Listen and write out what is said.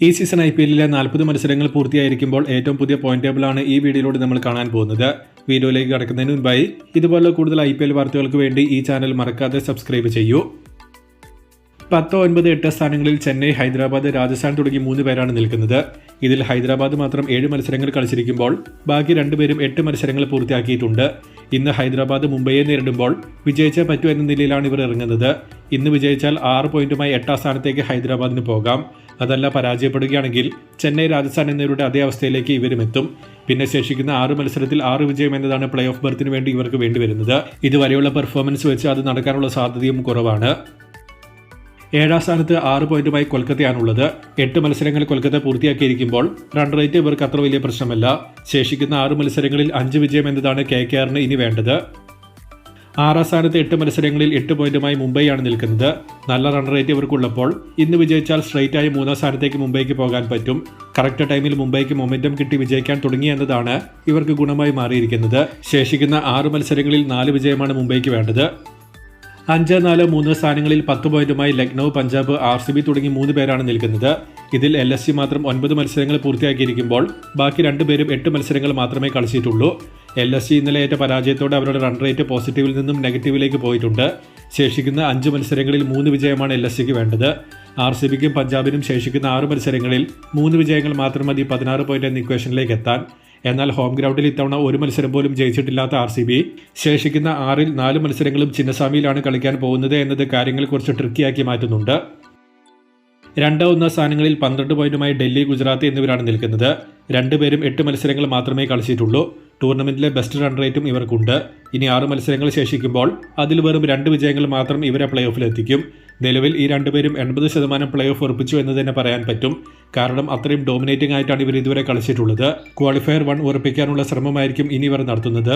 ഈ സീസൺ IPL-ലെ 40 മത്സരങ്ങൾ പൂർത്തിയായിരിക്കുമ്പോൾ ഏറ്റവും പുതിയ പോയിന്റ് ടേബിളാണ് ഈ വീഡിയോയിലൂടെ നമ്മൾ കാണാൻ പോകുന്നത്. വീഡിയോയിലേക്ക് കടക്കുന്നതിന് മുൻപായി ഇതുപോലുള്ള കൂടുതൽ IPL വാർത്തകൾക്ക് വേണ്ടി ഈ ചാനൽ മറക്കാതെ സബ്സ്ക്രൈബ് ചെയ്യൂ. 10, 9, 8 സ്ഥാനങ്ങളിൽ ചെന്നൈ, ഹൈദരാബാദ്, രാജസ്ഥാൻ തുടങ്ങി 3 പേരാണ് നിൽക്കുന്നത്. ഇതിൽ ഹൈദരാബാദ് മാത്രം 7 മത്സരങ്ങൾ കളിച്ചിരിക്കുമ്പോൾ ബാക്കി 2 പേരും 8 മത്സരങ്ങൾ പൂർത്തിയാക്കിയിട്ടുണ്ട്. ഇന്ന് ഹൈദരാബാദ് മുംബൈയെ നേരിടുമ്പോൾ വിജയിച്ചേ പറ്റൂ എന്ന നിലയിലാണ് ഇവർ ഇറങ്ങുന്നത്. ഇന്ന് വിജയിച്ചാൽ 6 പോയിന്റുമായി 8ാം സ്ഥാനത്തേക്ക് ഹൈദരാബാദിന് പോകാം. അതല്ല പരാജയപ്പെടുകയാണെങ്കിൽ ചെന്നൈ, രാജസ്ഥാൻ എന്നിവരുടെ അതേ അവസ്ഥയിലേക്ക് ഇവരും എത്തും. പിന്നെ ശേഷിക്കുന്ന 6 മത്സരത്തിൽ 6 വിജയം എന്നതാണ് പ്ലേ ഓഫ് ബർത്തിന് വേണ്ടി ഇവർക്ക് വേണ്ടിവരുന്നത്. ഇതുവരെയുള്ള പെർഫോമൻസ് വെച്ച് അത് നടക്കാനുള്ള സാധ്യതയും കുറവാണ്. 7ാം സ്ഥാനത്ത് 6 പോയിന്റുമായി കൊൽക്കത്തയാണുള്ളത്. 8 മത്സരങ്ങൾ കൊൽക്കത്ത പൂർത്തിയാക്കിയിരിക്കുമ്പോൾ റൺ റേറ്റ് ഇവർക്ക് അത്ര വലിയ പ്രശ്നമല്ല. ശേഷിക്കുന്ന 6 മത്സരങ്ങളിൽ 5 വിജയം എന്നതാണ് KKRന് ഇനി വേണ്ടത്. 6ാം സ്ഥാനത്ത് 8 മത്സരങ്ങളിൽ 8 പോയിന്റുമായി മുംബൈയാണ് നിൽക്കുന്നത്. നല്ല റൺ റേറ്റ് ഇവർക്കുള്ളപ്പോൾ ഇന്ന് വിജയിച്ചാൽ സ്ട്രെയിറ്റ് ആയി 3ാം സ്ഥാനത്തേക്ക് മുംബൈക്ക് പോകാൻ പറ്റും. കറക്റ്റ് ടൈമിൽ മുംബൈക്ക് മൊമെന്റം കിട്ടി വിജയിക്കാൻ തുടങ്ങി എന്നതാണ് ഇവർക്ക് ഗുണമായി മാറിയിരിക്കുന്നത്. ശേഷിക്കുന്ന 6 മത്സരങ്ങളിൽ 4 വിജയമാണ് മുംബൈക്ക് വേണ്ടത്. 5, 4, 3 സ്ഥാനങ്ങളിൽ 10 പോയിന്റുമായി ലക്നൌ, പഞ്ചാബ്, RCB തുടങ്ങി 3 പേരാണ് നിൽക്കുന്നത്. ഇതിൽ LSG മാത്രം 9 മത്സരങ്ങൾ പൂർത്തിയാക്കിയിരിക്കുമ്പോൾ ബാക്കി 2 പേരും 8 മത്സരങ്ങൾ മാത്രമേ കളിച്ചിട്ടുള്ളൂ. LSG ഇന്നലെ ഏറ്റ പരാജയത്തോടെ അവരുടെ റൺ റേറ്റ് പോസിറ്റീവിൽ നിന്നും നെഗറ്റീവിലേക്ക് പോയിട്ടുണ്ട്. ശേഷിക്കുന്ന 5 മത്സരങ്ങളിൽ 3 വിജയമാണ് LSGക്ക് വേണ്ടത്. RCBക്കും പഞ്ചാബിനും ശേഷിക്കുന്ന 6 മത്സരങ്ങളിൽ 3 വിജയങ്ങൾ മാത്രം മതി 16 പോയിന്റ് എന്ന ഇക്വേഷനിലേക്ക് എത്താൻ. എന്നാൽ ഹോം ഗ്രൗണ്ടിൽ ഇത്തവണ 1 മത്സരം പോലും ജയിച്ചിട്ടില്ലാത്ത RCB ശേഷിക്കുന്ന 6ൽ 4 മത്സരങ്ങളും ചിന്നസ്വാമിയിലാണ് കളിക്കാൻ പോകുന്നത് എന്നത് കാര്യങ്ങൾ കുറച്ച് ട്രിക്കിയാക്കി മാറ്റുന്നുണ്ട്. 2, 1 സ്ഥാനങ്ങളിൽ 12 പോയിന്റുമായി ഡൽഹി, ഗുജറാത്ത് എന്നിവരാണ് നിൽക്കുന്നത്. 2 പേരും 8 മത്സരങ്ങൾ മാത്രമേ കളിച്ചിട്ടുള്ളൂ. ടൂർണമെന്റിലെ ബെസ്റ്റ് റൺ റേറ്റും ഇവർക്കുണ്ട്. ഇനി 6 മത്സരങ്ങൾ ശേഷിക്കുമ്പോൾ അതിൽ വെറും 2 വിജയങ്ങൾ മാത്രം ഇവരെ പ്ലേ ഓഫിലെത്തിക്കും. നിലവിൽ ഈ 2 പേരും 80% പ്ലേ ഓഫ് ഉറപ്പിച്ചു എന്ന് തന്നെ പറയാൻ പറ്റും. കാരണം അത്രയും ഡോമിനേറ്റിംഗ് ആയിട്ടാണ് ഇവർ ഇതുവരെ കളിച്ചിട്ടുള്ളത്. ക്വാളിഫയർ 1 ഉറപ്പിക്കാനുള്ള ശ്രമമായിരിക്കും ഇനി ഇവർ നടത്തുന്നത്.